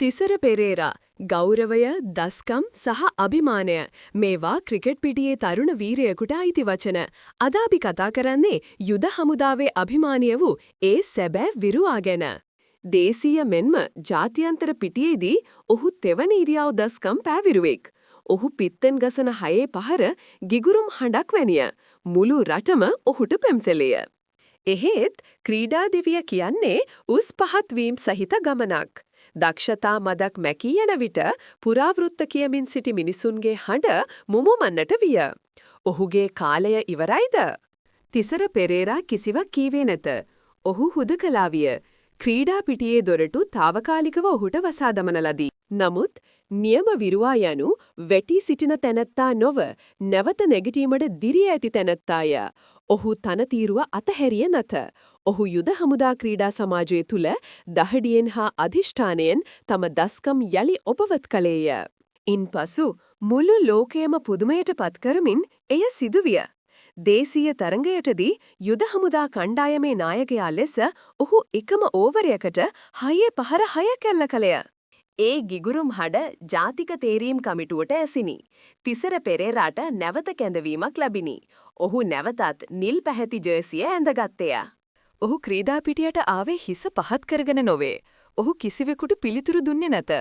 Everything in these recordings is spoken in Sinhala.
තිසර පෙරේරා ගෞරවය දස්කම් සහ අභිමානය මේවා ක්‍රිකට් පිටියේ තරුණ වීරයෙකුට අයිති වචන. අද අපි කතා කරන්නේ යුද හමුදාවේ අභිමානීය වූ ඒ සැබෑ විරුවා ගැන. දේශීය මෙන්ම ජාත්‍යන්තර පිටියේදී ඔහු තෙවන ඉරියව් දස්කම් පෑවිරුවෙක්. ඔහු පිත්තෙන් ගසන හයේ පහර ගිගුරුම් හඬක් වැනිය. මුළු රටම ඔහුට පෙම්සෙලෙය. එහෙත් ක්‍රීඩා දිවිය කියන්නේ උස් පහත් වීම සහිත ගමනක්. දක්ෂතා මදක් මැකී යන විට පුරාවෘත්ත කියමින් සිටි මිනිසුන්ගේ හඬ මුමුමන්නට විය. ඔහුගේ කාලය ඉවරයිද? තිසර පෙරේරා කිසිවක් කීවේ නැත. ඔහු හුදකලා විය. ක්‍රීඩා පිටියේ දොරටු తాවකාලිකව ඔහුට වසා දමන ලදී. නමුත් නියම විරුවා යනු වැටි සිටින තැනැත්තා නොව නැවත නැගිටීමට දිරිය ඇති තැනැත්තාය. ඔහු තනතීරුව අතහැරිය නැත. ඔහු යුද හමුදා ක්‍රීඩා සමාජය තුල දහඩියෙන් හා අධිෂ්ඨානයෙන් තම දස්කම් යලි ඔබවත් කළේය. ඉන්පසු මුළු ලෝකයම පුදුමයට පත් කරමින් එය සිදුවිය. දේශීය තරඟයටදී යුද හමුදා කණ්ඩායමේ නායකයා ලෙස ඔහු එකම ඕවරයකට හයේ පහර 6 කැල්ල කළය. ඒ ගිගුරුම් හඬ ජාතික තේරීම් කමිටුවට ඇසිනි. තිසර පෙරේරාට නැවත කැඳවීමක් ලැබිනි. ඔහු නැවතත් නිල් පැහැති ජර්සිය ඇඳගත්තේය. ඔහු ක්‍රීඩා පිටියට ආවේ හිස පහත් කරගෙන නොවේ. ඔහු කිසිවෙකුට පිළිතුරු දුන්නේ නැත.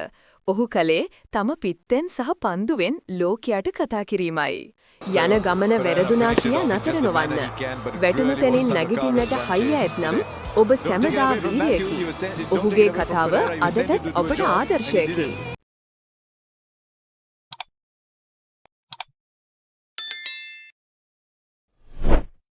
ඔහු කලේ තම පිත්තෙන් සහ පන්දුවෙන් ලෝකයට කතා කිරීමයි. යන ගමන වැරදුනා කියා නතර නොවන්න. වැටුණු තැනින් නැගිටින්නට හයිය ඇතනම් ඔබ සැමදා වීරයෙකි. ඔහුගේ කතාව අදටත් ඔබට ආදර්ශයකි.